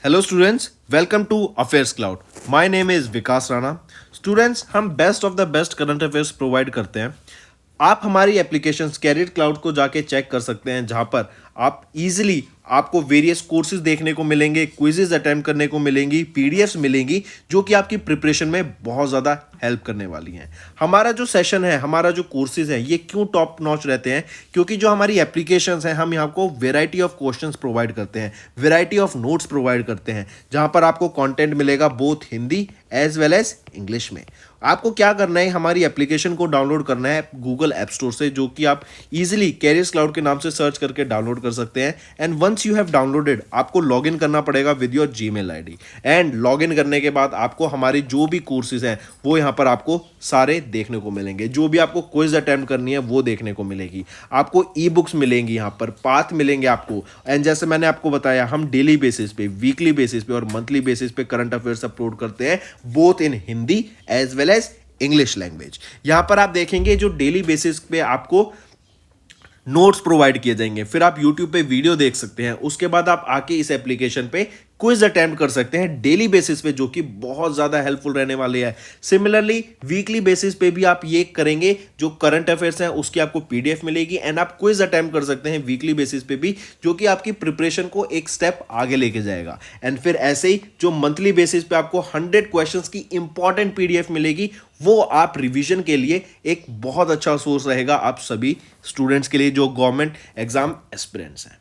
Hello students, welcome to affairs cloud. My name is Vikas Rana. Students, हम best of the best current affairs provide करते हैं। आप हमारी application career cloud को जाके चेक कर सकते हैं, जहां पर आप इजीली आपको वेरियस कोर्सेज देखने को मिलेंगे, क्विजेज अटेम्प्ट करने को मिलेंगी, पीडीएफ्स मिलेंगी जो कि आपकी प्रिपरेशन में बहुत ज़्यादा हेल्प करने वाली हैं। हमारा जो सेशन है, हमारा जो कोर्सेज है, ये क्यों टॉप नॉच रहते हैं? क्योंकि जो हमारी एप्लीकेशंस हैं, हम यहाँ को वेराइटी ऑफ क्वेश्चंस प्रोवाइड करते हैं, वेराइटी ऑफ नोट्स प्रोवाइड करते हैं, जहाँ पर आपको कंटेंट मिलेगा both Hindi as well as English में। आपको क्या करना है, हमारी एप्लीकेशन को डाउनलोड करना है गूगल ऐप स्टोर से, जो कि आप इजीली कैरियर्स क्लाउड के नाम से सर्च करके डाउनलोड कर सकते हैं। And once you have downloaded, आपको लॉगिन करना पड़ेगा with your Gmail ID. And login करने के बाद आपको हमारी जो भी कोर्सेज हैं वो यहाँ पर आपको सारे देखने को मिलेंगे। जो भी आपको क्विज अटेम्प्ट करनी है वो देखने को मिलेगी। आपको ई बुक्स मिलेंगी, यहाँ पर पाथ मिलेंगे आपको। एंड जैसे मैंने आपको बताया, हम डेली बेसिस पे, वीकली बेसिस पे और मंथली बेसिस पे करंट अफेयर्स अपलोड करते हैं, both in Hindi as well as English language. यहां पर आप देखेंगे जो डेली बेसिस पे आपको नोट्स प्रोवाइड किए जाएंगे, फिर आप YouTube पे वीडियो देख सकते हैं, उसके बाद आप आके इस एप्लीकेशन पे क्विज अटेम्प्ट कर सकते हैं डेली बेसिस पे, जो कि बहुत ज़्यादा हेल्पफुल रहने वाले हैं। सिमिलरली वीकली बेसिस पे भी आप ये करेंगे, जो करंट अफेयर्स हैं उसकी आपको पीडीएफ मिलेगी एंड आप क्विज अटेम्प्ट कर सकते हैं वीकली बेसिस पे भी, जो कि आपकी प्रिपरेशन को एक स्टेप आगे लेके जाएगा। एंड फिर ऐसे ही जो मंथली बेसिस पे आपको 100 क्वेश्चंस की इंपॉर्टेंट पीडीएफ मिलेगी, वो आप रिवीजन के लिए एक बहुत अच्छा सोर्स रहेगा आप सभी स्टूडेंट्स के लिए जो गवर्नमेंट एग्जाम एस्पिरेंट्स हैं।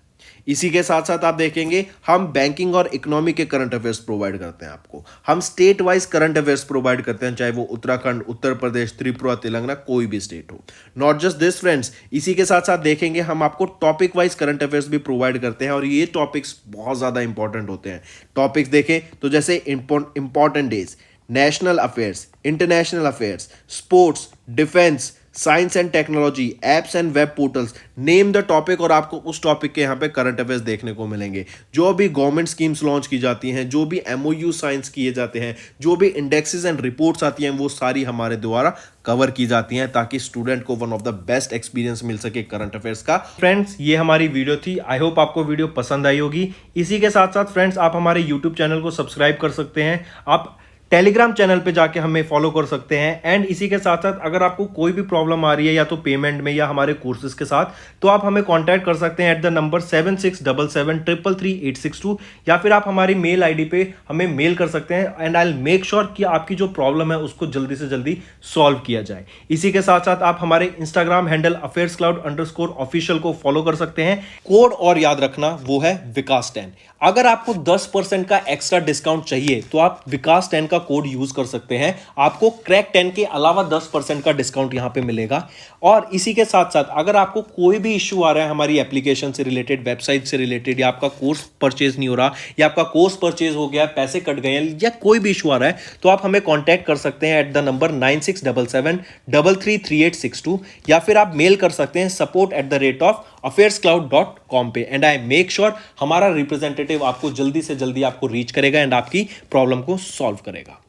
इसी के साथ साथ आप देखेंगे, हम बैंकिंग और इकोनॉमी के करंट अफेयर्स प्रोवाइड करते हैं आपको। हम state wise current affairs provide करते हैं, चाहे वो उत्तराखंड, उत्तर प्रदेश, त्रिपुरा, तेलंगाना, कोई भी स्टेट हो। नॉट जस्ट दिस फ्रेंड्स, इसी के साथ साथ देखेंगे हम आपको टॉपिक वाइज करंट अफेयर्स भी प्रोवाइड करते हैं, और ये टॉपिक्स बहुत ज़्यादा इंपॉर्टेंट होते हैं। टॉपिक्स देखें तो जैसे important days, national affairs, international affairs, sports, defence, science and technology, apps and web portals, name the topic, और आपको उस टॉपिक के यहाँ पे करंट अफेयर्स देखने को मिलेंगे। जो भी गवर्नमेंट स्कीम्स लॉन्च की जाती हैं, जो भी एमओयू साइंस किए जाते हैं, जो भी इंडेक्सेस एंड रिपोर्ट्स आती हैं, वो सारी हमारे द्वारा कवर की जाती हैं, ताकि स्टूडेंट को one of the best experience मिल सके करंट अफेयर्स का। फ्रेंड्स, ये हमारी वीडियो थी। आई होप आपको वीडियो पसंद आई होगी। इसी के साथ साथ फ्रेंड्स, आप हमारे यूट्यूब चैनल को सब्सक्राइब कर सकते हैं, आप टेलीग्राम चैनल पे जाके हमें फॉलो कर सकते हैं। एंड इसी के साथ साथ अगर आपको कोई भी प्रॉब्लम आ रही है, या तो पेमेंट में या हमारे कोर्सेज के साथ, तो आप हमें कांटेक्ट कर सकते हैं एट द नंबर 7677333862, या फिर आप हमारी मेल आईडी पे हमें मेल कर सकते हैं। And I will make sure कि आपकी जो प्रॉब्लम है उसको जल्दी से जल्दी सॉल्व किया जाए। इसी के साथ साथ आप हमारे इंस्टाग्राम हैंडल affairscloud_official को फॉलो कर सकते हैं। कोड और याद रखना, वो है विकास10। अगर आपको 10% का एक्स्ट्रा डिस्काउंट चाहिए तो आप विकास10 का कोड यूज कर सकते हैं, आपको क्रैक 10 के अलावा 10% का डिस्काउंट यहां पे मिलेगा। और इसी के साथ साथ अगर आपको कोई भी इश्यू आ रहा है हमारी एप्लीकेशन से रिलेटेड, वेबसाइट से रिलेटेड, या आपका कोर्स परचेज नहीं हो रहा, या आपका कोर्स परचेज हो गया, पैसे कट गए हैं, या कोई भी इशू आ रहा है, तो आप हमें कॉन्टैक्ट कर सकते हैं एट द नंबर 9677333862, या फिर आप मेल कर सकते हैं support@affairscloud.com पे। एंड आई मेक श्योर हमारा रिप्रेजेंटेटिव आपको जल्दी से जल्दी आपको रीच करेगा एंड आपकी प्रॉब्लम को सॉल्व करेगा।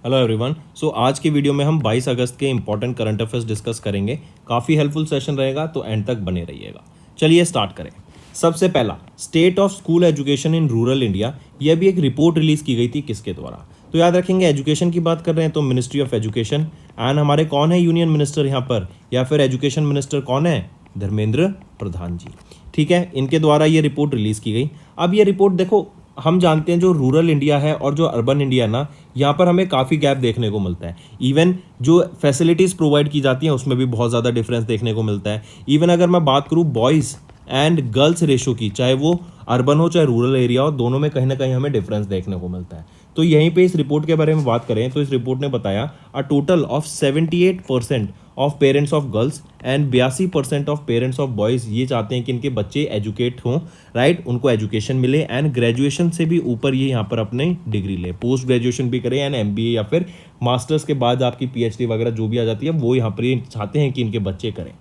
Hello everyone. सो आज की वीडियो में हम 22 अगस्त के इंपॉर्टेंट करंट अफेयर्स डिस्कस करेंगे। काफ़ी हेल्पफुल सेशन रहेगा, तो एंड तक बने रहिएगा। चलिए स्टार्ट करें। सबसे पहला, state of school education in rural India. यह भी एक रिपोर्ट रिलीज की गई थी, किसके द्वारा? तो याद रखेंगे, एजुकेशन की बात कर रहे हैं तो मिनिस्ट्री ऑफ एजुकेशन। एंड हमारे कौन है यूनियन मिनिस्टर यहाँ पर, या फिर एजुकेशन मिनिस्टर कौन है? धर्मेंद्र प्रधान जी। ठीक है, इनके द्वारा ये रिपोर्ट रिलीज की गई। अब ये रिपोर्ट देखो, हम जानते हैं जो रूरल इंडिया है और जो अर्बन इंडिया ना, यहाँ पर हमें काफ़ी गैप देखने को मिलता है। इवन जो फैसिलिटीज़ प्रोवाइड की जाती हैं उसमें भी बहुत ज़्यादा डिफरेंस देखने को मिलता है। इवन अगर मैं बात करूँ बॉयज़ एंड गर्ल्स रेशो की, चाहे वो अर्बन हो चाहे रूरल एरिया हो, दोनों में कहीं ना कहीं हमें डिफरेंस देखने को मिलता है। तो यहीं पे इस रिपोर्ट के बारे में बात करें तो इस रिपोर्ट ने बताया a total of 78% of parents of girls and 82% of parents of boys ये चाहते हैं कि इनके बच्चे एजुकेट हों, राइट, उनको एजुकेशन मिले एंड ग्रेजुएशन से भी ऊपर ये यहाँ पर अपने डिग्री ले, पोस्ट ग्रेजुएशन भी करें एंड MBA या फिर मास्टर्स के बाद आपकी PhD वगैरह जो भी आ जाती है, वो यहाँ पर ये चाहते हैं कि इनके बच्चे करें।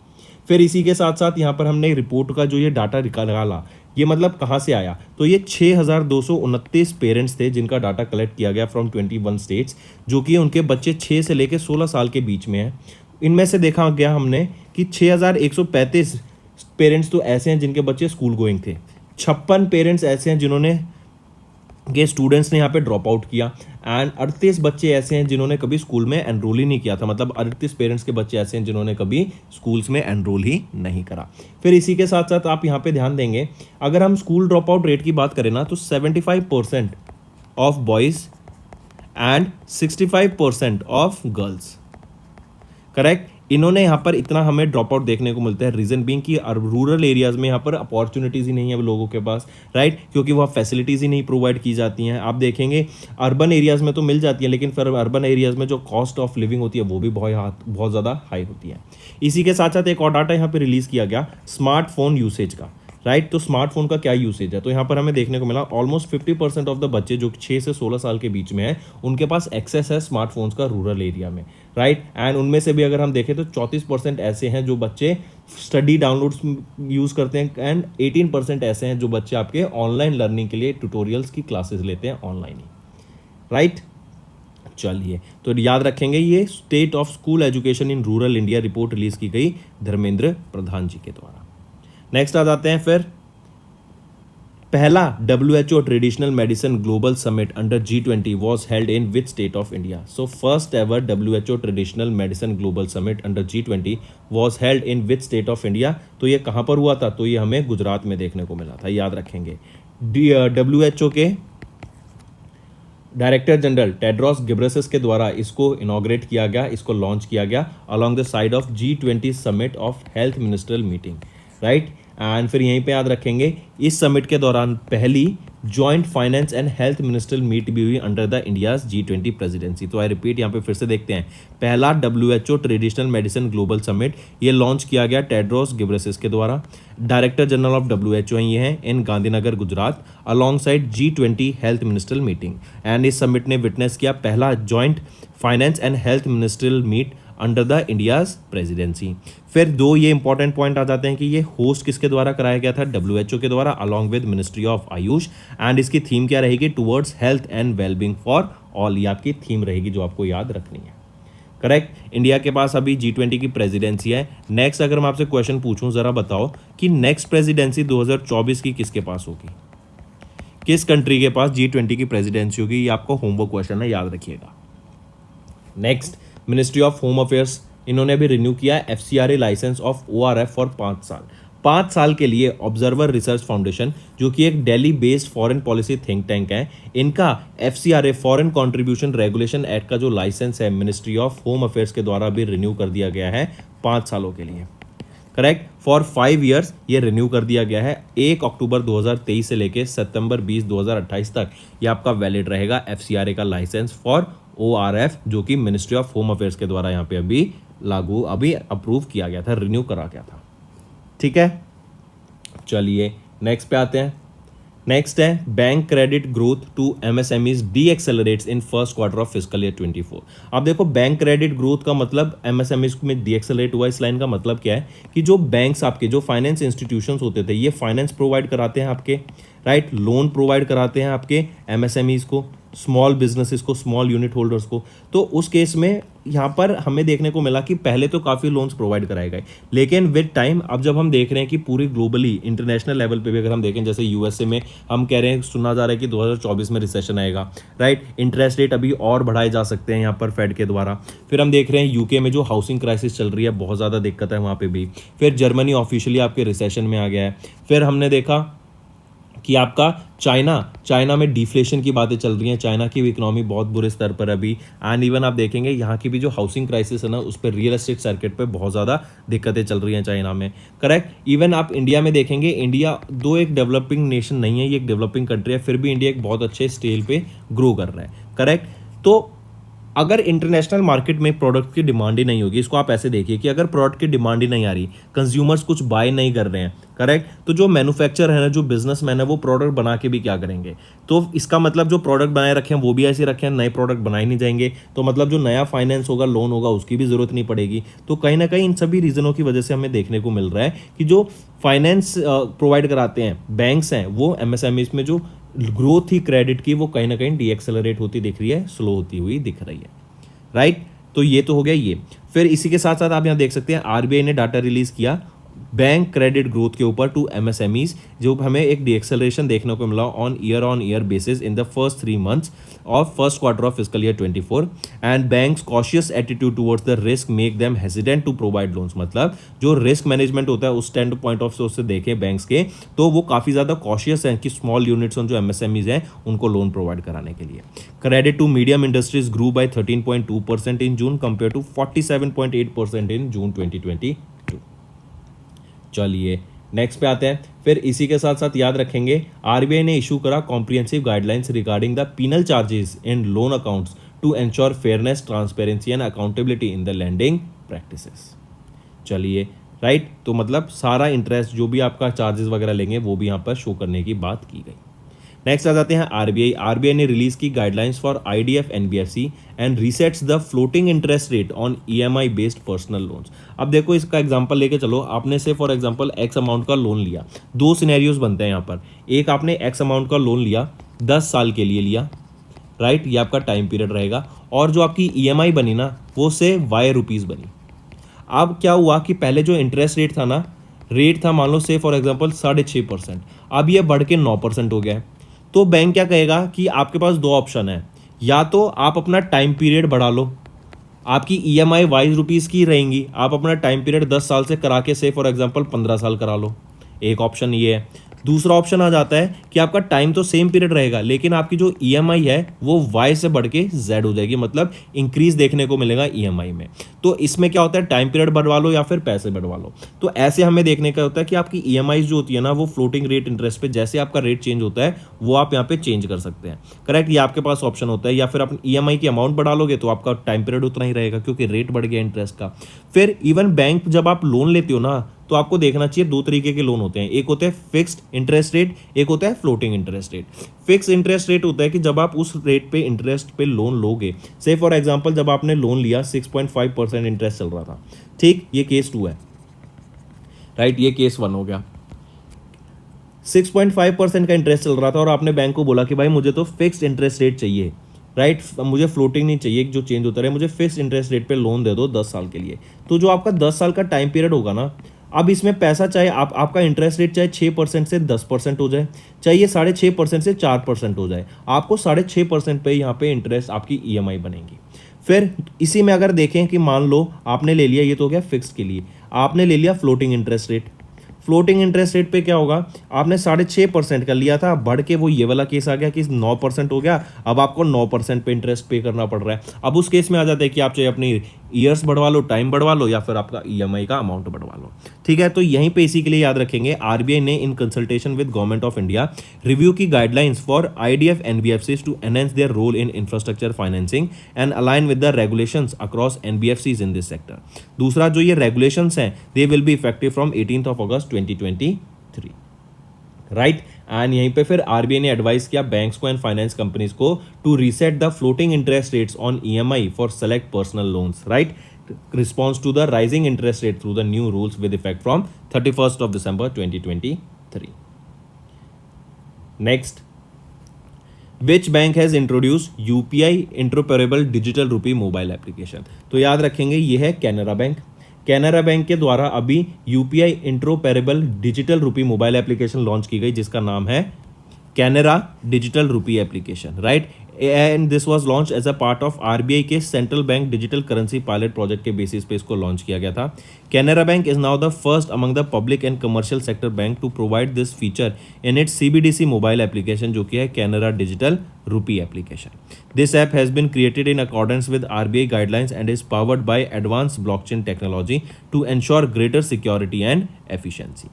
फिर इसी के साथ साथ यहाँ पर हमने रिपोर्ट का जो ये डाटा निकाला, ये मतलब कहाँ से आया, तो ये 6229 पेरेंट्स थे जिनका डाटा कलेक्ट किया गया फ्रॉम 21 स्टेट्स, जो कि उनके बच्चे 6 से लेकर 16 साल के बीच में हैं। इनमें से देखा गया हमने कि 6135 पेरेंट्स तो ऐसे हैं जिनके बच्चे स्कूल गोइंग थे, 56 पेरेंट्स ऐसे हैं जिन्होंने कि स्टूडेंट्स ने यहाँ पे ड्रॉप आउट किया एंड 38 बच्चे ऐसे हैं जिन्होंने कभी स्कूल में एनरोल ही नहीं किया था, मतलब 38 पेरेंट्स के बच्चे ऐसे हैं जिन्होंने कभी स्कूल्स में एनरोल ही नहीं करा। फिर इसी के साथ साथ आप यहाँ पे ध्यान देंगे, अगर हम स्कूल ड्रॉप आउट रेट की बात करें ना, तो 75% of boys and 65% of girls. Correct, इन्होंने यहाँ पर इतना हमें ड्रॉप आउट देखने को मिलता है। रीजन बीइंग कि रूरल एरियाज में यहाँ पर अपॉर्चुनिटीज़ ही नहीं है लोगों के पास, राइट, क्योंकि वह फैसिलिटीज़ ही नहीं प्रोवाइड की जाती हैं। आप देखेंगे अर्बन एरियाज में तो मिल जाती है, लेकिन फिर अर्बन एरियाज में जो कॉस्ट ऑफ लिविंग होती है वो भी बहुत ज़्यादा हाई होती है। इसी के साथ साथ एक और डाटा यहाँ पर रिलीज़ किया गया स्मार्टफोन यूसेज का, राइट। तो स्मार्टफोन का क्या यूसेज है, तो यहाँ पर हमें देखने को मिला ऑलमोस्ट 50% ऑफ द बच्चे जो 6 से 16 साल के बीच में है, उनके पास एक्सेस है स्मार्टफोन्स का रूरल एरिया में, राइट। एंड उनमें से भी अगर हम देखें तो 34% ऐसे हैं जो बच्चे स्टडी डाउनलोड्स यूज़ करते हैं एंड 18% ऐसे हैं जो बच्चे आपके ऑनलाइन लर्निंग के लिए ट्यूटोरियल्स की क्लासेस लेते हैं ऑनलाइन ही, राइट। चलिए, तो याद रखेंगे ये state of school education in rural India report release की गई धर्मेंद्र प्रधान जी के द्वारा। नेक्स्ट आ जाते हैं फिर, पहला WHO traditional medicine global summit under G20 was held in which state of India. So first ever WHO traditional medicine global summit under G20 was held in which state of India. तो ये कहाँ पर हुआ था, तो ये हमें गुजरात में देखने को मिला था, याद रखेंगे। WHO के डायरेक्टर जनरल टेड्रोस गिब्रेसिस के द्वारा इसको इनॉग्रेट किया गया, इसको लॉन्च किया गया along the side of G20 summit of health ministerial meeting, right. And फिर यहीं पे याद रखेंगे इस समिट के दौरान पहली joint finance and health ministerial meet भी हुई under the India's G20 presidency. तो आई रिपीट, यहाँ पे फिर से देखते हैं, पहला WHO traditional medicine global summit ये लॉन्च किया गया टेड्रोस गिब्रेसिस के द्वारा। डायरेक्टर जनरल ऑफ WHO ये हैं in Gandhinagar Gujarat alongside G20 health ministerial meeting. And इस समिट ने विटनेस किया पहला joint finance and health ministerial meet under the India's presidency. फिर दो ये इंपॉर्टेंट पॉइंट आ जाते हैं कि ये होस्ट किसके द्वारा कराया गया था, WHO के द्वारा along with ministry of Ayush. And इसकी थीम क्या रहेगी, towards health and wellbeing for all, ये आपकी थीम रहेगी जो आपको याद रखनी है, करेक्ट। इंडिया के पास अभी G20 की प्रेसिडेंसी है। नेक्स्ट अगर मैं आपसे क्वेश्चन पूछूं, जरा बताओ कि नेक्स्ट प्रेसिडेंसी 2024 की किसके पास होगी, किस कंट्री के पास G20 की प्रेसिडेंसी होगी, ये आपको होमवर्क क्वेश्चन है, याद रखिएगा। Next, ministry of home affairs इन्होंने भी रिन्यू किया FCRA license of ORF for 5 साल। 5 साल के लिए ऑब्जर्वर रिसर्च फाउंडेशन जो कि एक Delhi based foreign policy think tank है, इनका FCRA foreign contribution regulation act का जो लाइसेंस है मिनिस्ट्री ऑफ होम अफेयर्स के द्वारा भी रिन्यू कर दिया गया है 5 सालों के लिए, करेक्ट। फॉर 5 ईयर्स ये रिन्यू कर दिया गया है। 1 अक्टूबर 2023 से लेके सितंबर 20 2028 तक ये आपका वैलिड रहेगा FCRA का लाइसेंस फॉर ORF, जो कि मिनिस्ट्री ऑफ होम अफेयर्स के द्वारा यहाँ पे अभी अप्रूव किया गया था, रिन्यू करा गया था, ठीक है। चलिए नेक्स्ट पे आते हैं। नेक्स्ट है bank credit growth to MSMEs decelerates in first quarter of fiscal year 24। अब देखो, बैंक क्रेडिट ग्रोथ का मतलब MSMEs में डी एक्सेलरेट हुआ। इस लाइन का मतलब क्या है कि जो बैंक्स आपके, जो फाइनेंस इंस्टीट्यूशंस होते थे, ये फाइनेंस प्रोवाइड कराते हैं आपके, राइट, लोन प्रोवाइड कराते हैं आपके MSMEs को, स्मॉल बिजनेसेस को, स्मॉल यूनिट होल्डर्स को। तो उस केस में यहाँ पर हमें देखने को मिला कि पहले तो काफ़ी लोन्स प्रोवाइड कराए गए, लेकिन विद टाइम अब जब हम देख रहे हैं कि पूरी ग्लोबली इंटरनेशनल लेवल पे भी अगर हम देखें, जैसे USA में हम कह रहे हैं, सुना जा रहा है कि 2024 में रिसेशन आएगा, राइट। इंटरेस्ट रेट अभी और बढ़ाए जा सकते हैं यहाँ पर फेड के द्वारा। फिर हम देख रहे हैं UK में जो हाउसिंग क्राइसिस चल रही है, बहुत ज़्यादा दिक्कत है वहाँ पर भी। फिर जर्मनी ऑफिशियली आपके रिसेशन में आ गया है। फिर हमने देखा कि आपका चाइना में डिफ्लेशन की बातें चल रही हैं, चाइना की भी इकोनॉमी बहुत बुरे स्तर पर अभी। एंड इवन आप देखेंगे यहाँ की भी जो हाउसिंग क्राइसिस है ना, उस पर रियल एस्टेट सर्किट पे बहुत ज़्यादा दिक्कतें चल रही हैं चाइना में, करेक्ट। इवन आप इंडिया में देखेंगे, इंडिया दो एक डेवलपिंग नेशन नहीं है, ये एक डेवलपिंग कंट्री है, फिर भी इंडिया एक बहुत अच्छे स्केल पे ग्रो कर रहा है, करेक्ट। तो अगर इंटरनेशनल मार्केट में प्रोडक्ट की डिमांड ही नहीं होगी, इसको आप ऐसे देखिए कि अगर प्रोडक्ट की डिमांड ही नहीं आ रही, कंज्यूमर्स कुछ बाय नहीं कर रहे हैं, करेक्ट, तो जो मैन्युफैक्चर है ना, जो बिजनेसमैन है, वो प्रोडक्ट बना के भी क्या करेंगे। तो इसका मतलब जो प्रोडक्ट बनाए रखे हैं वो भी ऐसे रखे हैं, नए प्रोडक्ट बनाए नहीं जाएंगे, तो मतलब जो नया फाइनेंस होगा, लोन होगा, उसकी भी जरूरत नहीं पड़ेगी। तो कहीं ना कहीं इन सभी रीजनों की वजह से हमें देखने को मिल रहा है कि जो फाइनेंस प्रोवाइड कराते हैं बैंक्स हैं, वो MSMEs में जो ग्रोथ थी क्रेडिट की, वो कहीं ना कहीं डी एक्सेलरेट होती दिख रही है, स्लो होती हुई दिख रही है, राइट। तो ये तो हो गया ये। फिर इसी के साथ साथ आप यहाँ देख सकते हैं RBI ने डाटा रिलीज किया बैंक क्रेडिट ग्रोथ के ऊपर टू एमएसएमईज, जो हमें एक डीएक्सेलरेशन देखने को मिला on year basis in the first 3 months of first quarter of physical year 24, and banks cautious attitude towards the risk make them hesitant to provide loans. मतलब जो रिस्क मैनेजमेंट होता है उस स्टैंड पॉइंट ऑफ व्यू से देखें banks के, तो वो काफ़ी ज़्यादा कॉशियस हैं कि स्मॉल यूनिट्स जो एमएसएमईज हैं उनको लोन प्रोवाइड कराने के लिए। Credit to medium industries grew by 13.2% in June compare to 47.8% in June 2022। चलिए नेक्स्ट पे आते हैं। फिर इसी के साथ साथ याद रखेंगे आरबीआई ने इशू करा comprehensive guidelines regarding the penal charges in loan accounts to ensure fairness, transparency and accountability in the lending practices. चलिए राइट, तो मतलब सारा इंटरेस्ट जो भी आपका चार्जेस वगैरह लेंगे वो भी यहाँ पर शो करने की बात की गई। नेक्स्ट आ जाते हैं आरबीआई ने रिलीज की guidelines for IDF NBFC and resets the floating interest rate on EMI based personal loans. अब देखो इसका एग्जांपल लेके चलो, आपने say for example X amount का लोन लिया, दो सिनेरियोज बनते हैं यहाँ पर। एक, आपने एक्स अमाउंट का लोन लिया 10 साल के लिए लिया, राइट, ये आपका टाइम पीरियड रहेगा, और जो आपकी ईएमआई बनी ना वो से वाई रुपीज़ बनी। अब क्या हुआ कि पहले जो इंटरेस्ट रेट था ना, रेट था मान लो से फॉर एग्जांपल 6.5%, अब ये बढ़ के 9% हो गया है। तो बैंक क्या कहेगा कि आपके पास दो ऑप्शन है, या तो आप अपना टाइम पीरियड बढ़ा लो, आपकी ईएमआई वाई रुपीज़ की रहेंगी, आप अपना टाइम पीरियड 10 साल से करा के से फॉर एग्जांपल 15 साल करा लो, एक ऑप्शन ये है। दूसरा ऑप्शन आ जाता है कि आपका टाइम तो सेम पीरियड रहेगा लेकिन आपकी जो ईएमआई है वो वाई से बढ़ के जेड हो जाएगी, मतलब इंक्रीज देखने को मिलेगा ईएमआई में। तो इसमें क्या होता है, टाइम पीरियड बढ़वा लो या फिर पैसे बढ़वा लो। तो ऐसे हमें देखने का होता है कि आपकी ईएमआई जो होती है ना वो फ्लोटिंग रेट इंटरेस्ट पे जैसे आपका रेट चेंज होता है वो आप यहाँ पे चेंज कर सकते हैं, करेक्ट, ये आपके पास ऑप्शन होता है। या फिर आप ईएमआई की अमाउंट बढ़ा लोगे तो आपका टाइम पीरियड उतना ही रहेगा क्योंकि रेट बढ़ गया इंटरेस्ट का। फिर इवन बैंक जब आप लोन लेते हो ना तो आपको देखना चाहिए दो तरीके के लोन होते हैं, एक होता है फिक्स्ड इंटरेस्ट रेट, एक होता है floating interest rate. Fix interest rate होता है कि जब आप उस रेट पे इंटरेस्ट पे लोन लोगे, से फॉर एग्जांपल जब आपने लोन लिया 6.5% इंटरेस्ट चल रहा था, ठीक, ये केस 2 है, राइट, ये केस 1 हो गया। 6.5% का इंटरेस्ट चल रहा था और आपने बैंक को बोला कि भाई मुझे तो फिक्स्ड इंटरेस्ट रेट चाहिए, राइट, मुझे फ्लोटिंग नहीं चाहिए जो चेंज होता रहे, मुझे फिक्स्ड इंटरेस्ट रेट पे लोन दे दो 10 साल के लिए। तो जो आपका 10 साल का टाइम पीरियड होगा ना, अब इसमें पैसा चाहे आपका इंटरेस्ट रेट चाहे 6% से 10% हो जाए, चाहिए 6.5% से 4% हो जाए, आपको 6.5% पे यहाँ पे इंटरेस्ट आपकी ईएमआई बनेगी। फिर इसी में अगर देखें कि मान लो आपने ले लिया, ये तो हो गया फिक्स के लिए, आपने ले लिया floating interest rate. Floating interest rate पे क्या होगा, आपने 6.5% का लिया था, बढ़ के वो ये वाला केस आ गया कि 9% हो गया, अब आपको 9% पे इंटरेस्ट पे करना पड़ रहा है। अब उस केस में आ जाता है कि आप चाहे अपनी ईयर्स बढ़वा लो, टाइम बढ़वा लो, या फिर आपका ईएमआई का अमाउंट बढ़वा लो, ठीक है। तो यहीं पे इसी के लिए याद रखेंगे आरबीआई ने in consultation with government of India review की guidelines for IDF NBFCs to enhance their role in infrastructure financing and align with the regulations across NBFCs in this sector. दूसरा जो ये रेगुलेशंस हैं they will be effective from 18 August 2023, right. And यहीं पे फिर RBI ने advice किया banks को एंड फाइनेंस कंपनीज को to reset the floating interest rates on EMI for select personal loans, right, response to the rising interest rate through the new rules with effect from 31st of December 2023. Next, which bank has introduced UPI interoperable digital rupee mobile application? तो याद रखेंगे ये है Canara bank. Canara bank के द्वारा अभी UPI interoperable digital rupee mobile application launch की गई जिसका नाम है Canara digital rupee application, right, and this was launch as a part of RBI के central bank digital currency pilot project के बेसिस पे इसको लॉन्च किया गया था। Canara bank is now the first among the public and commercial sector bank to provide this feature in its CBDC mobile application जो कि है Canara digital rupee application. This app has been created in accordance with RBI guidelines and is powered by advance blockchain technology to ensure greater security and efficiency,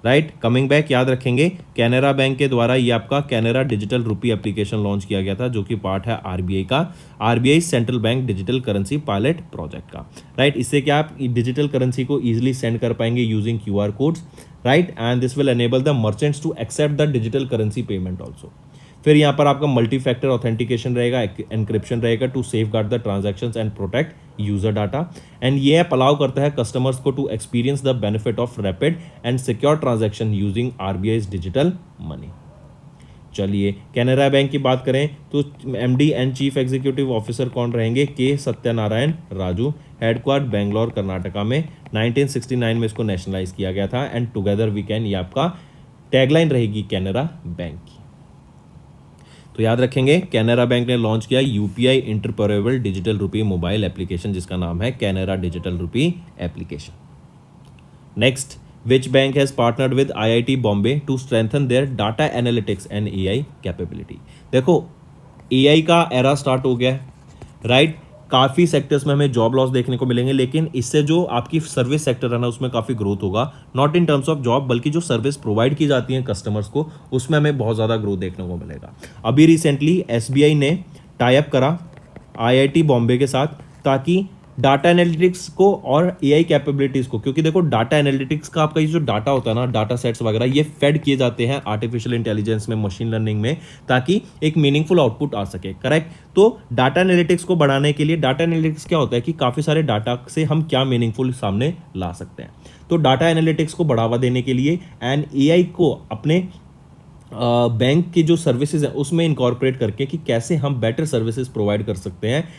right. Coming back, याद रखेंगे Canara bank के द्वारा ये आपका Canara digital rupee application launch किया गया था जो कि पार्ट है आरबीआई का, RBI central bank digital currency pilot project का, राइट। इससे क्या आप डिजिटल करेंसी को इजीली सेंड कर पाएंगे using QR codes, right, and this will enable the merchants to accept the digital currency payment also. फिर यहाँ पर आपका मल्टी फैक्टर ऑथेंटिकेशन रहेगा, एनक्रिप्शन रहेगा to safeguard the transactions and protect user data, and ये app allow करता है customers को to experience the benefit of rapid and secure transaction using RBI's digital money. चलिए कैनरा बैंक की बात करें तो MD and chief executive officer कौन रहेंगे, के सत्यनारायण राजू, हेडक्वार्टर बेंगलोर कर्नाटका में। 1969 में इसको नेशनलाइज किया गया था। एंड टुगेदर वी कैन, ये आपका टैगलाइन रहेगी कैनरा बैंक की। तो याद रखेंगे, कैनरा बैंक ने लॉन्च किया UPI interoperable digital rupee mobile application, जिसका नाम है Canara digital rupee application. Next, which bank has partnered with IIT Bombay to strengthen their data analytics and AI capability? देखो, AI का एरा स्टार्ट हो गया है, राइट। काफ़ी सेक्टर्स में हमें जॉब लॉस देखने को मिलेंगे, लेकिन इससे जो आपकी सर्विस सेक्टर है ना, उसमें काफ़ी ग्रोथ होगा। Not in terms of job, बल्कि जो सर्विस प्रोवाइड की जाती है कस्टमर्स को, उसमें हमें बहुत ज़्यादा ग्रोथ देखने को मिलेगा। अभी रिसेंटली SBI ने टाई अप करा IIT बॉम्बे के साथ, ताकि डाटा एनालिटिक्स को और AI कैपेबिलिटीज़ को, क्योंकि देखो डाटा एनालिटिक्स का आपका ये जो डाटा होता है ना, डाटा सेट्स वगैरह, ये फेड किए जाते हैं आर्टिफिशियल इंटेलिजेंस में, मशीन लर्निंग में, ताकि एक मीनिंगफुल आउटपुट आ सके, करेक्ट। तो डाटा एनालिटिक्स को बढ़ाने के लिए, डाटा एनालिटिक्स क्या होता है कि काफ़ी सारे डाटा से हम क्या मीनिंगफुल सामने ला सकते हैं। तो डाटा एनालिटिक्स को बढ़ावा देने के लिए एंड AI को अपने बैंक की जो सर्विसेज है उसमें इनकॉर्पोरेट करके कि कैसे हम बेटर सर्विसेज प्रोवाइड कर सकते हैं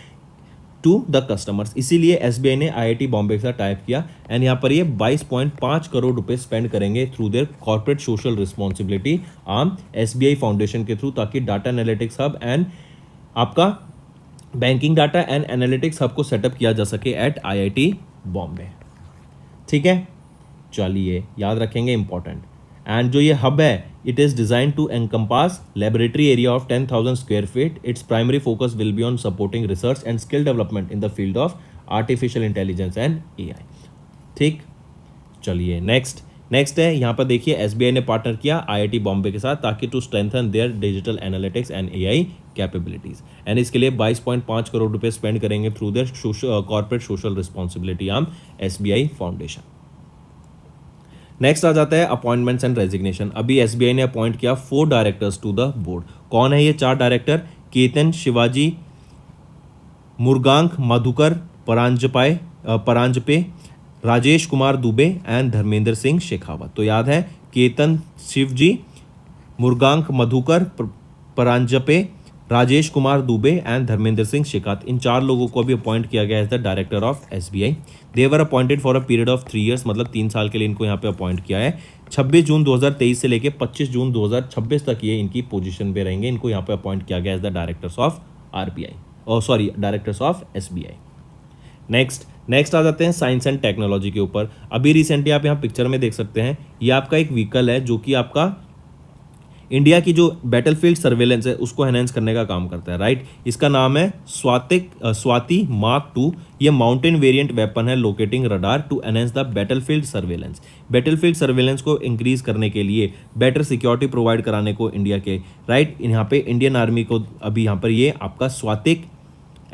टू द कस्टमर्स, इसीलिए SBI ने IIT बॉम्बे के साथ टाइप किया। एंड यहाँ पर ये 22.5 करोड़ रुपए स्पेंड करेंगे through their corporate social responsibility arm SBI foundation के थ्रू, ताकि डाटा एनालिटिक्स हब एंड आपका banking data and analytics hub को सेटअप किया जा सके एट IIT बॉम्बे। ठीक है, चलिए याद रखेंगे, इंपॉर्टेंट। एंड जो ये हब है, it is designed to encompass laboratory area of 10,000 square feet. Its primary focus will be on supporting research and skill development in the field of artificial intelligence and AI. ठीक, चलिए next है, यहाँ पर देखिए SBI ने partner किया IIT Bombay के साथ, ताकि to strengthen their digital analytics and AI capabilities. And इसके लिए 22.5 करोड़ रुपए स्पेंड करेंगे through their corporate social responsibility arm SBI foundation. Next आ जाता है अपॉइंटमेंट्स एंड रेजिग्नेशन। अभी SBI ने अपॉइंट किया 4 डायरेक्टर्स टू द बोर्ड। कौन है ये 4 डायरेक्टर? केतन शिवाजी, मुरगांक मधुकर परांजपे, राजेश कुमार दुबे एंड धर्मेंद्र सिंह शेखावत। तो याद है, केतन शिवजी, मुरगांक मधुकर परांजपे, राजेश कुमार दुबे एंड धर्मेंद्र सिंह शेखावत, इन 4 लोगों को भी अपॉइंट किया गया as the director of SBI। They were appointed for a period of 3 years, मतलब 3 साल के लिए इनको यहाँ पे अपॉइंट किया है। 26 जून 2023 से लेके 25 जून 2026 तक ये इनकी पोजीशन पे रहेंगे। इनको यहाँ पे अपॉइंट किया गया as the directors of directors of SBI। Next आ जाते हैं साइंस एंड टेक्नोलॉजी के ऊपर। अभी रिसेंटली आप यहाँ पिक्चर में देख सकते हैं, ये आपका एक व्हीकल है जो कि आपका इंडिया की जो बैटलफील्ड सर्वेलेंस है उसको एनहेंस करने का काम करता है, राइट। इसका नाम है स्वाति मार्क 2। ये माउंटेन वेरिएंट वेपन है locating radar to enhance the battlefield surveillance. Battlefield surveillance को इंक्रीज करने के लिए, बेटर सिक्योरिटी प्रोवाइड कराने को इंडिया के, राइट, यहाँ पे इंडियन आर्मी को अभी यहाँ पर ये आपका स्वातिक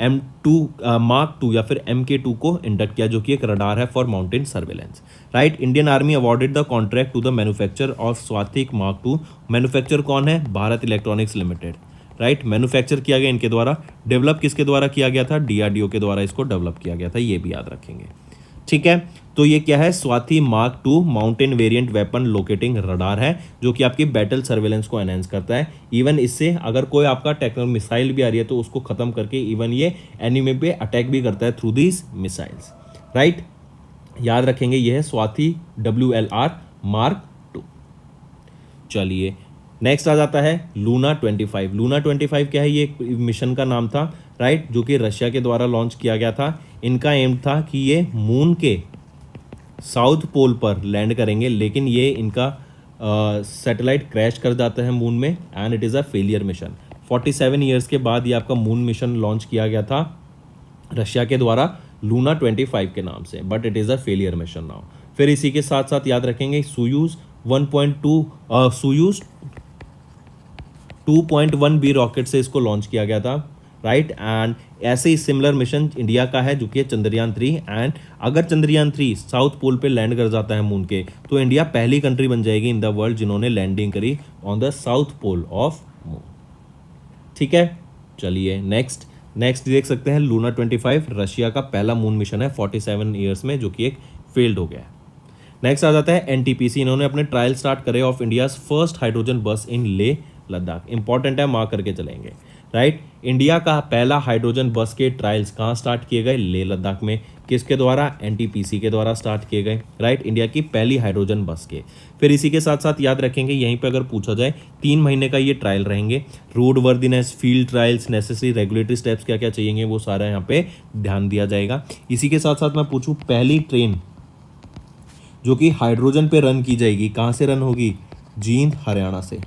M2 मार्क 2 या फिर MK2 को इंडक्ट किया, जो कि एक रडार है for mountain surveillance, right. Indian army awarded the contract to the manufacture of Swatik mark 2। Manufacture कौन है? Bharat electronics limited, right. Manufacture किया गया इनके द्वारा। डेवलप किसके द्वारा किया गया था? DRDO के द्वारा इसको डेवलप किया गया था, ये भी याद रखेंगे, ठीक है। तो ये क्या है? Swati mark 2 mountain variant weapon locating radar है, जो कि आपकी बैटल सर्वेलेंस को एनहेंस करता है। इवन इससे अगर कोई आपका टेक्निकल मिसाइल भी आ रही है तो उसको खत्म करके इवन ये एनिमी पे अटैक भी करता है थ्रू दीज मिसाइल्स, राइट। याद रखेंगे, ये है स्वाति WLR मार्क 2। चलिए नेक्स्ट आ जाता है लूना 25। लूना 25 क्या है? ये मिशन का नाम था, राइट, जो कि रशिया के द्वारा लॉन्च किया गया था। इनका एम था कि ये मून के साउथ पोल पर लैंड करेंगे, लेकिन ये इनका सैटेलाइट क्रैश कर जाता है मून में and it is a failure mission. 47 years के बाद ये आपका मून मिशन लॉन्च किया गया था रशिया के द्वारा लूना 25 के नाम से, but it is a failure mission now. फिर इसी के साथ साथ याद रखेंगे सोयूज 2.1B रॉकेट से इसको लॉन्च किया गया था, राइट। एंड ऐसे ही सिमिलर मिशन इंडिया का है, जो कि है चंद्रयान 3। एंड अगर चंद्रयान 3 साउथ पोल पे लैंड कर जाता है मून के, तो इंडिया पहली कंट्री बन जाएगी इन द वर्ल्ड जिन्होंने लैंडिंग करी on the south pole of moon, ठीक है। चलिए नेक्स्ट देख सकते हैं लूना 25 रशिया का पहला मून मिशन है 47 ईयर्स में, जो कि एक फेल्ड हो गया है। नेक्स्ट आ जाता है NTPC। इन्होंने अपने ट्रायल स्टार्ट करे of India's first hydrogen bus in Leh Ladakh. Important है, मार्क करके चलेंगे। राइट। इंडिया का पहला हाइड्रोजन बस के ट्रायल्स कहाँ स्टार्ट किए गए? लेह लद्दाख में। किसके द्वारा? एनटीपीसी के द्वारा स्टार्ट किए गए, राइट। इंडिया की पहली हाइड्रोजन बस के। फिर इसी के साथ साथ याद रखेंगे, यहीं पे अगर पूछा जाए 3 महीने का ये ट्रायल रहेंगे। Road worthiness, field trials, necessary regulatory steps क्या क्या चाहिए वो सारा यहाँ पे ध्यान दिया जाएगा। इसी के साथ साथ मैं पूछूं, पहली ट्रेन जो कि हाइड्रोजन पे रन की जाएगी कहाँ से रन होगी? जींद हरियाणा से,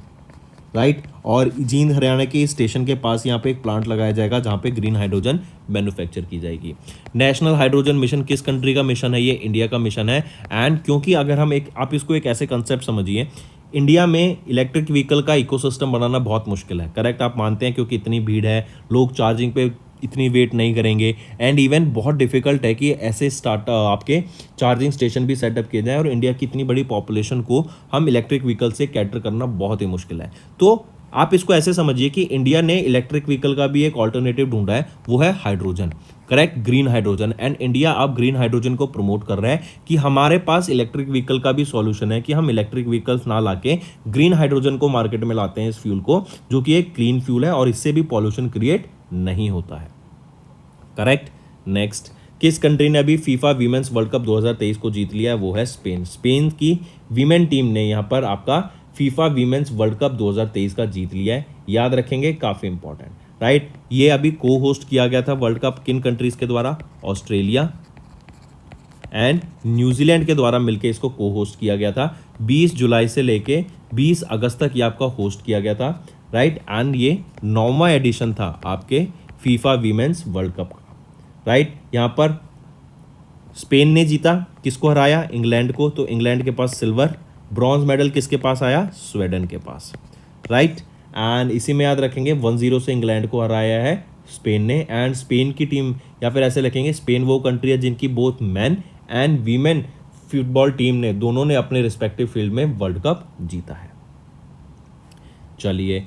राइट। और जींद हरियाणा के स्टेशन के पास यहाँ पे एक प्लांट लगाया जाएगा जहाँ पे ग्रीन हाइड्रोजन मैन्युफैक्चर की जाएगी। नेशनल हाइड्रोजन मिशन किस कंट्री का मिशन है? ये इंडिया का मिशन है। एंड क्योंकि अगर हम आप इसको एक ऐसे कंसेप्ट समझिए, इंडिया में इलेक्ट्रिक व्हीकल का इकोसिस्टम बनाना बहुत मुश्किल है, करेक्ट। आप मानते हैं, क्योंकि इतनी भीड़ है, लोग चार्जिंग पे इतनी वेट नहीं करेंगे, एंड इवन बहुत डिफिकल्ट है कि ऐसे आपके चार्जिंग स्टेशन भी सेटअप किए जाएं, और इंडिया की इतनी बड़ी पॉपुलेशन को हम इलेक्ट्रिक व्हीकल से कैटर करना बहुत ही मुश्किल है। तो आप इसको ऐसे समझिए कि इंडिया ने इलेक्ट्रिक व्हीकल का भी एक ऑल्टरनेटिव ढूंढा है, वो है hydrogen, correct, green hydrogen. And India अब ग्रीन हाइड्रोजन को प्रमोट कर रहा है कि हमारे पास इलेक्ट्रिक व्हीकल का भी सॉल्यूशन है, कि हम इलेक्ट्रिक व्हीकल्स ना लाके ग्रीन हाइड्रोजन को मार्केट में लाते हैं, इस फ्यूल को, जो कि एक क्लीन फ्यूल है और इससे भी पॉल्यूशन क्रिएट नहीं होता है, करेक्ट। नेक्स्ट, किस कंट्री ने अभी फीफा वीमेंस वर्ल्ड कप 2023 को जीत लिया है? वो है स्पेन। स्पेन की वीमेन टीम ने यहाँ पर आपका फीफा वीमेंस वर्ल्ड कप 2023 का जीत लिया है, याद रखेंगे, काफी इंपॉर्टेंट, राइट। ये अभी को होस्ट किया गया था वर्ल्ड कप किन कंट्रीज के द्वारा? ऑस्ट्रेलिया एंड न्यूजीलैंड के द्वारा मिलकर इसको को होस्ट किया गया था। 20 जुलाई से लेके 20 अगस्त तक ये आपका होस्ट किया गया था, राइट। एंड ये 9वां एडिशन था आपके फीफा वीमेंस वर्ल्ड कप का, राइट। यहाँ पर स्पेन ने जीता, किसको हराया? इंग्लैंड को। तो इंग्लैंड के पास सिल्वर, ब्रॉन्ज मेडल किसके पास आया? स्वीडन के पास, राइट। एंड इसी में याद रखेंगे 1-0 से इंग्लैंड को हराया है स्पेन ने। एंड स्पेन की टीम, या फिर ऐसे लिखेंगे, स्पेन वो कंट्री है जिनकी both man and women football team ने, दोनों ने अपने रिस्पेक्टिव फील्ड में वर्ल्ड कप जीता है। चलिए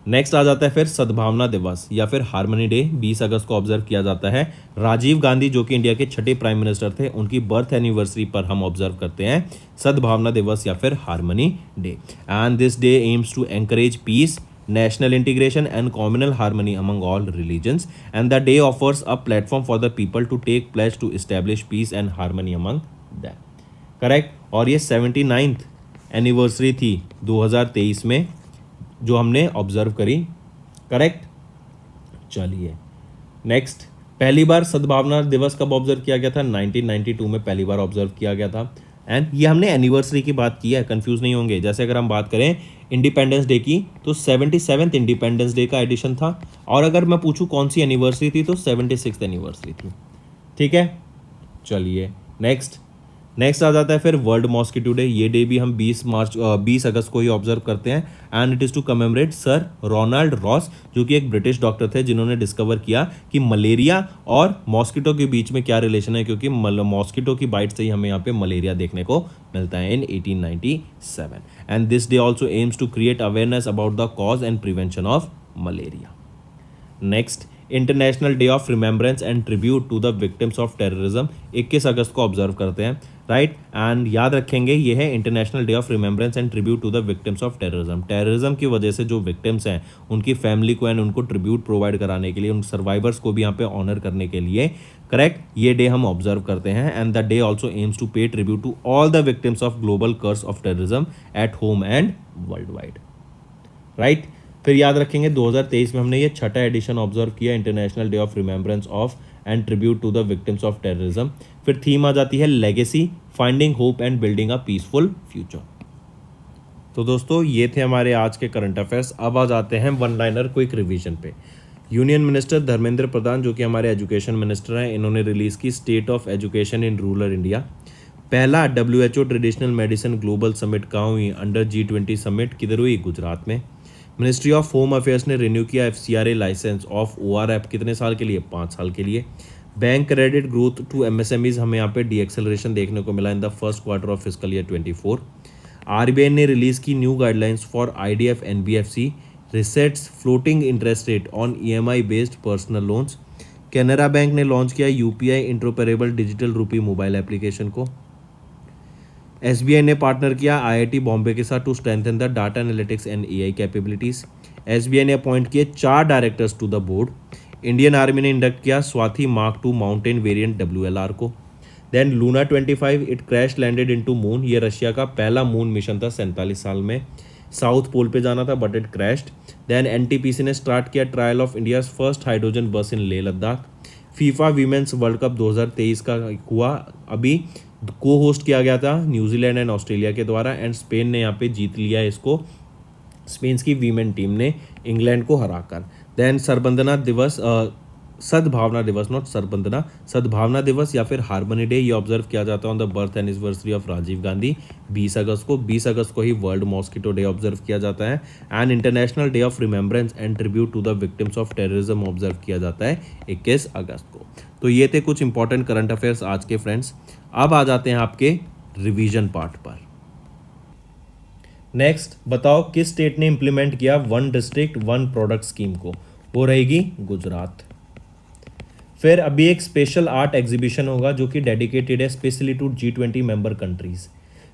नेक्स्ट आ जाता है फिर सद्भावना दिवस या फिर हार्मनी डे। 20 अगस्त को ऑब्जर्व किया जाता है। राजीव गांधी जो कि इंडिया के 6ठे प्राइम मिनिस्टर थे, उनकी बर्थ एनिवर्सरी पर हम ऑब्जर्व करते हैं सद्भावना दिवस या फिर harmony day. And this day aims to encourage peace, national integration and communal harmony among all religions, and the day offers a platform for the people to take pledge to establish peace and harmony among them, correct। और ये 79th anniversary थी 2023 में जो हमने observe करी, correct. चलिए next, पहली बार सद्भावना दिवस कब ऑब्जर्व किया गया था? 1992 में पहली बार ऑब्जर्व किया गया था। एंड ये हमने एनिवर्सरी की बात की है, कंफ्यूज नहीं होंगे। जैसे अगर हम बात करें इंडिपेंडेंस डे की, तो 77th इंडिपेंडेंस डे का एडिशन था, और अगर मैं पूछूं कौन सी एनिवर्सरी थी, तो 76th एनिवर्सरी थी, ठीक है। चलिए नेक्स्ट आ जाता है फिर वर्ल्ड मॉस्किटो डे। ये डे भी हम 20 अगस्त को ही ऑब्जर्व करते हैं, and it is to commemorate sir Ronald Ross, जो कि एक ब्रिटिश डॉक्टर थे जिन्होंने डिस्कवर किया कि मलेरिया और मॉस्किटो के बीच में क्या रिलेशन है, क्योंकि मॉस्किटो की बाइट से ही हमें यहाँ पे मलेरिया देखने को मिलता है in 1897। And this day also aims to create awareness about the cause and prevention of malaria. Next, international day of remembrance and tribute to the victims of terrorism 21 अगस्त को ऑब्जर्व करते हैं, राइट। एंड याद रखेंगे ये है international day of remembrance and tribute to the victims of terrorism. Terrorism की वजह से जो विक्टिम्स हैं उनकी फैमिली को एंड उनको ट्रिब्यूट प्रोवाइड कराने के लिए, उन सर्वाइवर्स को भी यहाँ पे ऑनर करने के लिए, करेक्ट, ये डे हम ऑब्जर्व करते हैं। And the day also aims to pay tribute to all the victims of global curse of terrorism at home and world wide, right. फिर याद रखेंगे 2023 में हमने ये 6ठा एडिशन ऑब्जर्व किया, international day of remembrance of and tribute to the victims of terrorism. फिर theme आ जाती है legacy, finding hope and building a peaceful future. तो दोस्तों ये थे हमारे आज के करंट अफेयर्स। अब आ जाते हैं वन लाइनर क्विक रिवीजन पे। यूनियन मिनिस्टर धर्मेंद्र प्रधान जो कि हमारे एजुकेशन मिनिस्टर हैं, इन्होंने रिलीज़ की state of education in rural India. पहला WHO traditional medicine global summit कहाँ हुई? अंडर G20 समिट, किधर हुई? गुजरात में। मिनिस्ट्री ऑफ होम अफेयर्स ने रिन्यू किया FCRA लाइसेंस ऑफ ORF कितने साल के लिए? 5 साल के लिए। Bank credit growth to MSMEs हमें यहाँ पे डीएक्सेलरेशन देखने को मिला in the first quarter of fiscal year 24। RBI ने रिलीज़ की new guidelines for IDF NBFC resets floating interest rate on EMI based personal loans. Canara bank ने लॉन्च किया UPI interoperable digital rupee mobile application को। SBI ने partner किया IIT Bombay के साथ to strengthen the data analytics and AI capabilities. SBI ने appoint किए 4 directors to the board. Indian army ने इंडक्ट किया Swati mark 2 mountain variant WLR को। Then Luna 25 it crash landed into moon, ये रशिया का पहला मून मिशन था 47 साल में। साउथ पोल पे जाना था but it crashed. Then NTPC ने स्टार्ट किया trial of India's first hydrogen bus in Leh Ladakh. FIFA women's world cup 2023 का हुआ, अभी को होस्ट किया गया था न्यूजीलैंड एंड ऑस्ट्रेलिया के द्वारा, एंड स्पेन ने यहाँ पे जीत लिया इसको, स्पेन की वीमेन टीम ने इंग्लैंड को हराकर। देन सरबंदना दिवस, सद्भावना दिवस, नॉट सरबंदना, सद्भावना दिवस या फिर हार्मनी डे, ये ऑब्जर्व किया जाता है on the birth anniversary of Rajiv Gandhi 20 अगस्त को। 20 अगस्त को ही वर्ल्ड मॉस्किटो डे ऑब्जर्व किया जाता है, and international day of remembrance and tribute to the victims of terrorism observe किया जाता है 21 अगस्त को। तो ये थे कुछ इंपॉर्टेंट करंट अफेयर्स आज के फ्रेंड्स। अब आ जाते हैं आपके रिवीजन पार्ट पर। नेक्स्ट बताओ किस स्टेट ने इंप्लीमेंट किया 1 डिस्ट्रिक्ट 1 प्रोडक्ट स्कीम को, वो रहेगी गुजरात। फिर अभी एक स्पेशल आर्ट एग्जीबिशन होगा जो कि डेडिकेटेड है specially to G20 member countries.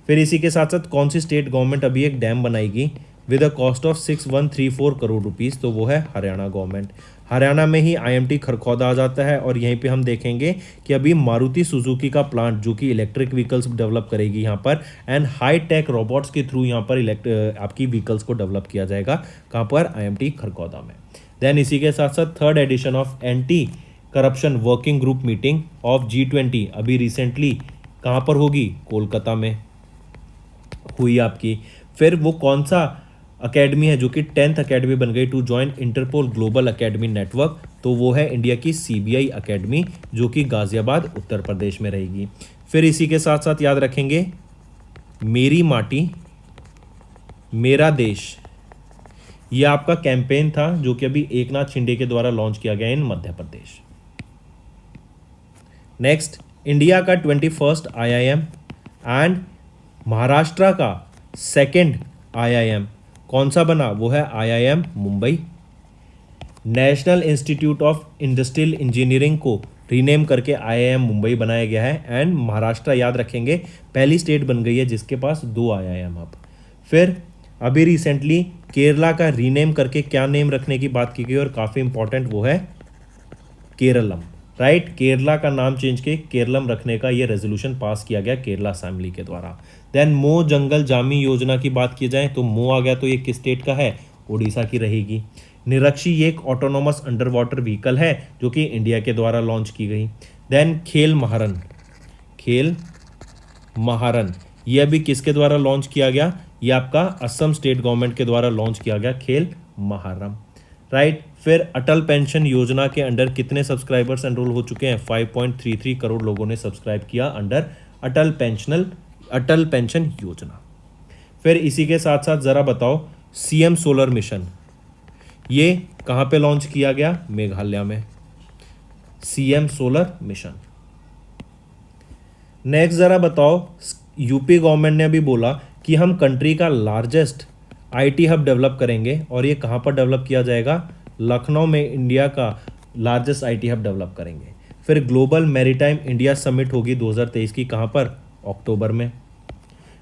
फिर इसी के साथ साथ कौन सी स्टेट गवर्नमेंट अभी एक डैम बनाएगी with a cost of 6134 crore rupees, तो वो है हरियाणा गवर्नमेंट। हरियाणा में ही IMT खरखौदा आ जाता है, और यहीं पे हम देखेंगे कि अभी मारुति सुजुकी का प्लांट जो कि इलेक्ट्रिक व्हीकल्स डेवलप करेगी यहाँ पर, एंड हाई टेक रोबोट्स के थ्रू यहाँ पर आपकी व्हीकल्स को डेवलप किया जाएगा, कहाँ पर, IMT खरखौदा में। देन इसी के साथ साथ 3rd edition of anti corruption working group meeting of G20 अभी रिसेंटली कहाँ पर होगी, कोलकाता में हुई आपकी। फिर वो कौन सा अकेडमी है जो कि 10th अकेडमी बन गई to join Interpol global academy network, तो वो है इंडिया की CBI अकेडमी जो कि गाजियाबाद उत्तर प्रदेश में रहेगी। फिर इसी के साथ साथ याद रखेंगे मेरी माटी मेरा देश, ये आपका कैंपेन था जो कि अभी एकनाथ शिंदे के द्वारा लॉन्च किया गया इन मध्य प्रदेश। नेक्स्ट इंडिया का 21st IIM एंड महाराष्ट्र का 2nd IIM कौन सा बना, वो है IIM Mumbai. National institute of industrial engineering को रीनेम करके IIM मुंबई बनाया गया है, एंड महाराष्ट्र याद रखेंगे पहली स्टेट बन गई है जिसके पास 2 IIM अब। फिर अभी रिसेंटली केरला का रीनेम करके क्या नेम रखने की बात की गई और काफ़ी इंपॉर्टेंट, वो है केरलम, राइट। केरला का नाम चेंज के केरलम रखने का ये रेजोल्यूशन पास किया गया केरला असेंबली के द्वारा। देन मो जंगल जामी योजना की बात की जाए तो मो आ गया, तो ये किस स्टेट का है, उड़ीसा की रहेगी। निरक्षी ये एक ऑटोनोमस अंडर वाटर व्हीकल है जो कि इंडिया के द्वारा लॉन्च की गई। देन खेल महारन ये अभी किसके द्वारा लॉन्च किया गया, ये आपका असम स्टेट गवर्नमेंट के द्वारा लॉन्च किया गया खेल महारम, राइट। फिर अटल पेंशन योजना के अंडर कितने सब्सक्राइबर्स एनरोल हो चुके हैं, 5.33 करोड़ लोगों ने सब्सक्राइब किया अंडर अटल पेंशन योजना। फिर इसी के साथ साथ ज़रा बताओ CM सोलर मिशन ये कहाँ पे लॉन्च किया गया, मेघालय में, CM सोलर मिशन। नेक्स्ट ज़रा बताओ यूपी गवर्नमेंट ने अभी बोला कि हम कंट्री का लार्जेस्ट IT हब डेवलप करेंगे, और ये कहाँ पर डेवलप किया जाएगा, लखनऊ में इंडिया का लार्जेस्ट IT हब डेवलप करेंगे। फिर ग्लोबल मैरीटाइम इंडिया समिट होगी 2023 की, कहाँ पर, अक्टूबर में,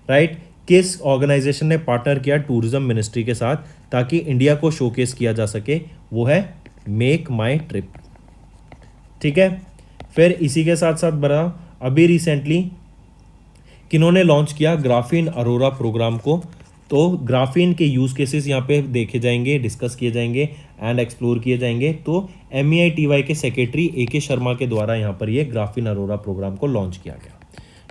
राइट। किस ऑर्गेनाइजेशन ने पार्टनर किया टूरिज्म मिनिस्ट्री के साथ ताकि इंडिया को शोकेस किया जा सके, वो है मेक माई ट्रिप, ठीक है। फिर इसी के साथ साथ बड़ा अभी रिसेंटली किन्होंने लॉन्च किया ग्राफीन अरोरा प्रोग्राम को, तो ग्राफीन के यूज़ केसेस यहाँ पे देखे जाएंगे, डिस्कस किए जाएंगे एंड एक्सप्लोर किए जाएंगे। तो MEITY के सेक्रेटरी AK शर्मा के द्वारा यहाँ पर ये ग्राफीन अरोरा प्रोग्राम को लॉन्च किया गया।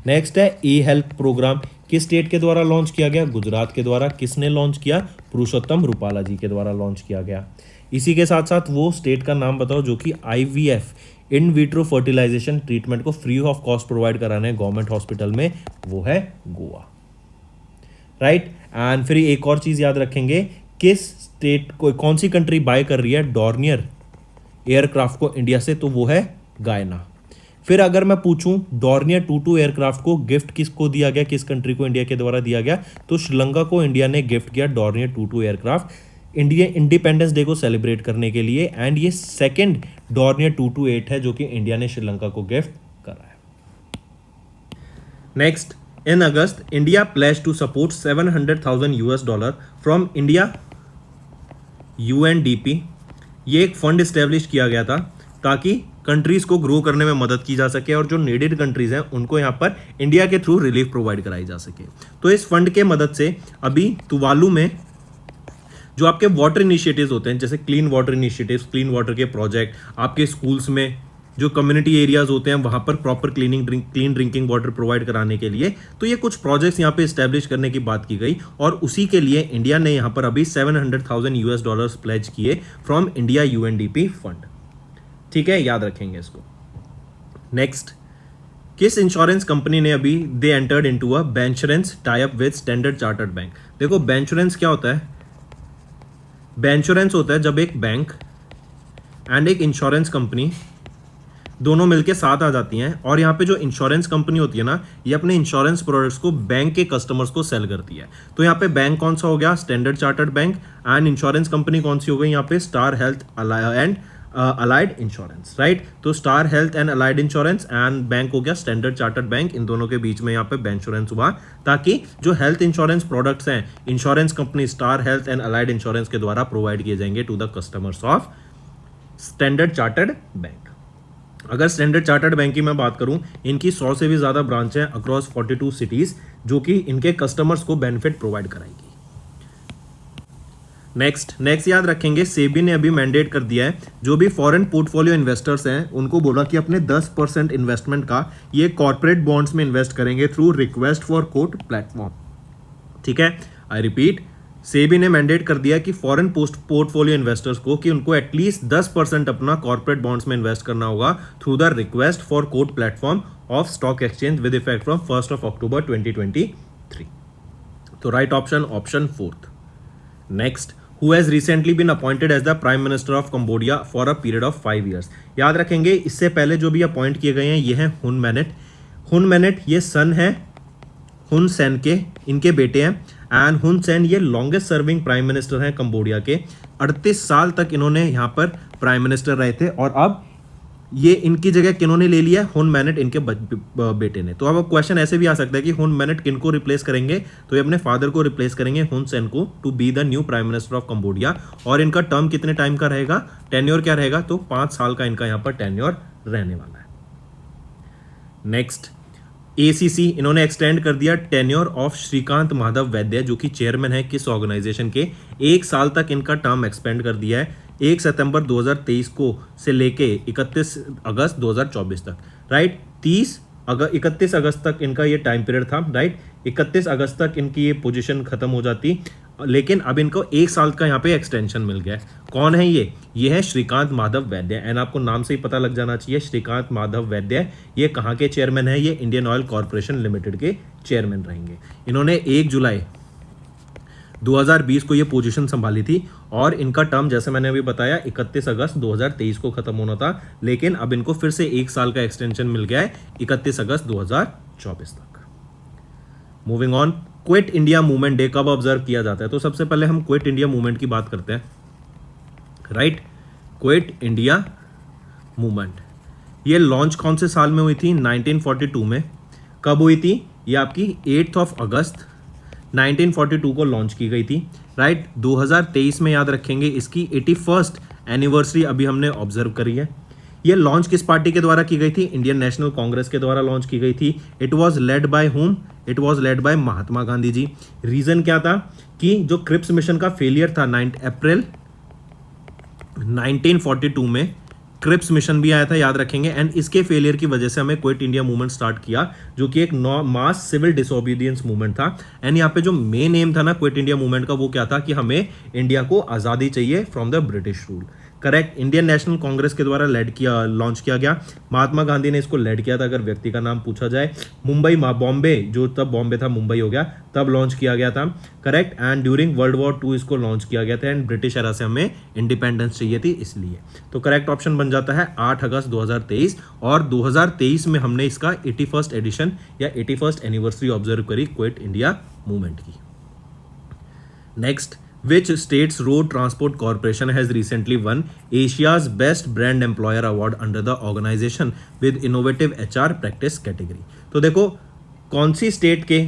नेक्स्ट है E-हेल्थ प्रोग्राम, किस स्टेट के द्वारा लॉन्च किया गया, गुजरात के द्वारा। किसने लॉन्च किया, पुरुषोत्तम रूपाला जी के द्वारा लॉन्च किया गया। इसी के साथ साथ वो स्टेट का नाम बताओ जो कि IVF in vitro fertilization treatment को फ्री ऑफ कॉस्ट प्रोवाइड कराने हैं गवर्नमेंट हॉस्पिटल में, वो है गोवा, राइट। एंड फिर एक और चीज़ याद रखेंगे, किस स्टेट को, कौन सी कंट्री बाय कर रही है डॉर्नियर एयरक्राफ्ट को इंडिया से, तो वो है गायना। फिर अगर मैं पूछूं डॉर्नियर 22 एयरक्राफ्ट को गिफ्ट किसको दिया गया, किस कंट्री को इंडिया के द्वारा दिया गया, तो श्रीलंका को इंडिया ने गिफ्ट किया Dornier 22 aircraft India independence day को सेलिब्रेट करने के लिए। एंड ये 2nd डॉर्नियर 228 है जो कि इंडिया ने श्रीलंका को गिफ्ट करा है। Next In August, India pledged to support $700,000 from India UNDP. ये एक फंड इस्टेब्लिश किया गया था ताकि कंट्रीज को ग्रो करने में मदद की जा सके और जो नीडेड कंट्रीज हैं उनको यहाँ पर इंडिया के थ्रू रिलीफ प्रोवाइड कराई जा सके। तो इस फंड के मदद से अभी तुवालू में जो आपके वाटर इनिशिएटिव्स होते हैं, जैसे clean water initiatives, clean water के प्रोजेक्ट, आपके स्कूल्स में जो कम्युनिटी एरियाज होते हैं वहां पर proper clean drinking water provide कराने के लिए, तो ये कुछ प्रोजेक्ट्स यहाँ पे इस्टेब्लिश करने की बात की गई और उसी के लिए इंडिया ने यहाँ पर अभी $700,000 प्लेज किए फ्रॉम इंडिया यूएनडीपी फंड। ठीक है, याद रखेंगे इसको। नेक्स्ट, किस इंश्योरेंस कंपनी ने अभी they entered into a bancassurance tie up with Standard chartered Bank. देखो बेंचरेंस क्या होता है? बेंचरेंस होता है जब एक बैंक एंड एक इंश्योरेंस कंपनी दोनों मिलके साथ आ जाती हैं और यहाँ पे जो इंश्योरेंस कंपनी होती है ना, ये अपने इंश्योरेंस प्रोडक्ट्स को बैंक के कस्टमर्स को सेल करती है। तो यहाँ पे बैंक कौन सा हो गया? Standard chartered Bank. And insurance company कौन सी हो गई यहाँ पे? Star health and allied Insurance, right. तो Star health and allied Insurance and bank हो गया स्टैंडर्ड चार्टर्ड बैंक। इन दोनों के बीच में यहाँ पे बेंचरेंस हुआ ताकि जो हेल्थ इंश्योरेंस प्रोडक्ट्स हैं insurance company star health and allied insurance के द्वारा प्रोवाइड किए जाएंगे to the customers of standard chartered bank. अगर स्टैंडर्ड चार्टर्ड बैंक की मैं बात करूं, इनकी 100 से भी ज्यादा ब्रांच हैं अक्रॉस 42 सिटीज जो कि इनके कस्टमर्स को बेनिफिट प्रोवाइड कराएगी। नेक्स्ट याद रखेंगे, सेबी ने अभी मैंडेट कर दिया है जो भी फॉरेन पोर्टफोलियो इन्वेस्टर्स हैं उनको बोला कि अपने 10% इन्वेस्टमेंट का ये कॉर्पोरेट बॉन्ड्स में इन्वेस्ट करेंगे through request for quote platform. ठीक है, आई रिपीट, सेबी ने मैंडेट कर दिया कि फॉरेन पोर्टफोलियो इन्वेस्टर्स को कि उनको एटलीस्ट 10% अपना कॉर्पोरेट बॉन्ड्स में इन्वेस्ट करना होगा through the request for quote platform of stock exchange with effect from 1 October 2023। तो right option 4th। Next, who has recently been appointed as the Prime Minister of Cambodia for a period of 5 years। याद रखेंगे, इससे पहले जो भी appoint किए गए हैं ये हैं हुन मैनेट। हुन मैनेट ये सन है हुन सेन के, इनके बेटे हैं। एंड हुन सेन ये लॉन्गेस्ट सर्विंग प्राइम मिनिस्टर हैं कंबोडिया के। 38 साल तक इन्होंने यहाँ पर प्राइम मिनिस्टर रहे थे और अब ये इनकी जगह किन्होंने ले लिया? हुन मैनेट, इनके बेटे ने। तो अब क्वेश्चन ऐसे भी आ सकता है कि हुन मैनेट किनको रिप्लेस करेंगे? तो ये अपने फादर को रिप्लेस करेंगे हुन सेन को to be the new prime minister of Cambodia. और इनका टर्म कितने टाइम का रहेगा? टेन्योर क्या रहेगा? तो 5 साल का इनका यहाँ पर टेन्योर रहने वाला है। नेक्स्ट, एसीसी इन्होंने एक्सटेंड कर दिया टेन्योर ऑफ श्रीकांत माधव वैद्य जो कि चेयरमैन है किस ऑर्गेनाइजेशन के? 1 साल तक इनका टर्म एक्सपेंड कर दिया है 1 सितंबर 2023 को से लेके 31 अगस्त 2024 तक, राइट। 31 अगस्त तक इनका ये टाइम पीरियड था, राइट। 31 अगस्त तक इनकी ये पोजीशन खत्म हो जाती, लेकिन अब इनको 1 साल का यहाँ पे एक्सटेंशन मिल गया है। कौन है ये? ये है श्रीकांत माधव वैद्य। एंड आपको नाम से ही पता लग जाना चाहिए, श्रीकांत माधव वैद्य ये कहाँ के चेयरमैन है? ये इंडियन ऑयल कॉर्पोरेशन लिमिटेड के चेयरमैन रहेंगे। इन्होंने 1 जुलाई 2020 को ये पोजीशन संभाली थी और इनका टर्म जैसे मैंने अभी बताया 31 अगस्त 2023 को खत्म होना था, लेकिन अब इनको फिर से 1 साल का एक्सटेंशन मिल गया है 31 अगस्त 2024 तक। Moving on, quit India movement day कब ऑब्जर्व किया जाता है? तो सबसे पहले हम क्विट इंडिया मूवमेंट की बात करते हैं, राइट। क्विट इंडिया मूवमेंट ये लॉन्च कौन से साल में हुई थी? 1942 में। कब हुई थी? ये आपकी 8 अगस्त 1942 को लॉन्च की गई थी, राइट। 2023 में याद रखेंगे इसकी 81st एनिवर्सरी अभी हमने ऑब्जर्व करी है। ये लॉन्च किस पार्टी के द्वारा की गई थी? इंडियन नेशनल कांग्रेस के द्वारा लॉन्च की गई थी। It was led by whom? It was led by Mahatma Gandhi ji. Reason क्या था? कि जो क्रिप्स मिशन का फेलियर था 9 अप्रैल 1942 में क्रिप्स मिशन भी आया था, याद रखेंगे। एंड इसके फेलियर की वजह से हमें क्विट इंडिया मूवमेंट स्टार्ट किया जो कि एक मास सिविल डिसोबीडियंस मूवमेंट था। एंड यहाँ पे जो मेन एम था ना क्विट इंडिया मूवमेंट का, वो क्या था कि हमें इंडिया को आज़ादी चाहिए from the British rule, correct. Indian national Congress के द्वारा लॉन्च किया गया। महात्मा गांधी ने इसको लेड किया था अगर व्यक्ति का नाम पूछा जाए। बॉम्बे जो तब बॉम्बे था मुंबई हो गया, तब लॉन्च किया गया था, correct. And during world war 2 इसको लॉन्च किया गया था एंड ब्रिटिश एरा से हमें इंडिपेंडेंस चाहिए थी इसलिए। तो करेक्ट ऑप्शन बन जाता है 8 अगस्त 2023। और 2023 में हमने इसका 81st एडिशन या 81st एनिवर्सरी ऑब्जर्व करी क्विट इंडिया मूवमेंट की। Next, which state's road transport corporation has recently won Asia's best brand employer award under the organization with innovative HR practice category? तो देखो कौन सी स्टेट के,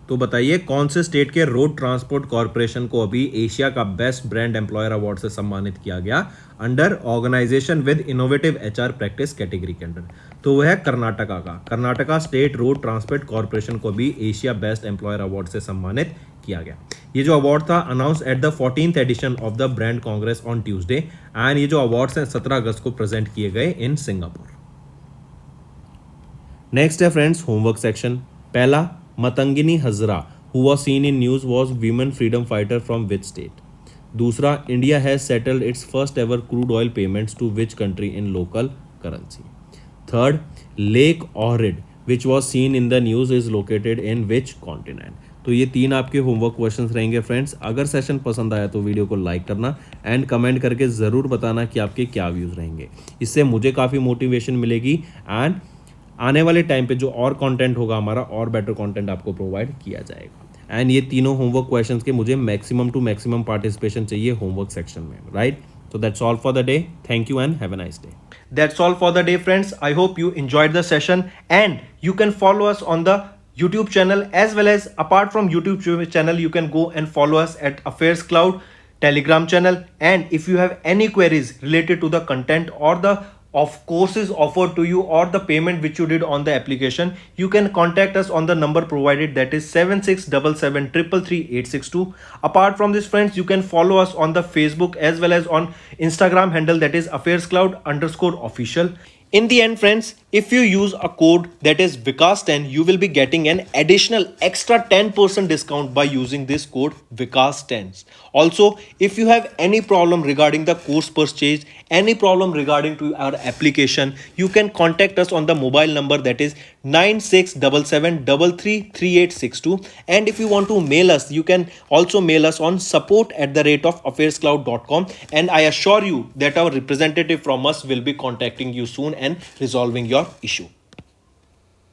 तो बताइए कौन से स्टेट के रोड ट्रांसपोर्ट कॉरपोरेशन को अभी एशिया का बेस्ट ब्रांड एम्प्लॉयर अवार्ड से सम्मानित किया गया under organisation with innovative HR practice category के अंडर? तो वह है कर्नाटका का। Karnataka state road transport corporation को भी एशिया बेस्ट एम्प्लॉयर अवार्ड से सम्मानित किया गया। ये जो अवार्ड था announce at the 14th edition of the brand congress on Tuesday and ये जो अवार्ड्स हैं 17 अगस्त को प्रेजेंट किए गए इन सिंगापुर। नेक्स्ट है फ्रेंड्स होमवर्क सेक्शन। पहला, Matangini Hazra who was seen in news was women freedom fighter from which state? दूसरा, India has settled its first ever crude oil payments to which country in local currency? Third, lake Ohrid which was seen in the news is located in which continent? तो ये 3 आपके homework questions रहेंगे friends. अगर session पसंद आया तो video को like करना एंड कमेंट करके ज़रूर बताना कि आपके क्या व्यूज़ रहेंगे। इससे मुझे काफ़ी मोटिवेशन मिलेगी एंड आने वाले टाइम पे जो और कंटेंट होगा हमारा और बेटर कंटेंट आपको प्रोवाइड किया जाएगा। एंड ये तीनों होमवर्क क्वेश्चंस के मुझे मैक्सिमम टू मैक्सिमम पार्टिसिपेशन चाहिए होमवर्क सेक्शन में, right? So that's all for the day. Thank you and have a nice day. That's all for the day, friends. I hope you enjoyed the session and you can follow us on the YouTube channel as well as apart from YouTube channel, you can go and follow us at Affairs Cloud Telegram channel. And if you have any queries related to the content or the of courses offered to you or the payment which you did on the application, you can contact us on the number provided, that is 7677333862. Apart from this, friends, you can follow us on the Facebook as well as on Instagram handle, that is affairscloud_official. In the end, friends, if you use a code that is Vikas10, you will be getting an additional extra 10% discount by using this code Vikas10. Also, if you have any problem regarding the course purchase, any problem regarding to our application, you can contact us on the mobile number, that is 9677333862. And if you want to mail us, you can also mail us on support@affairscloud.com, and I assure you that our representative from us will be contacting you soon and resolving your issue.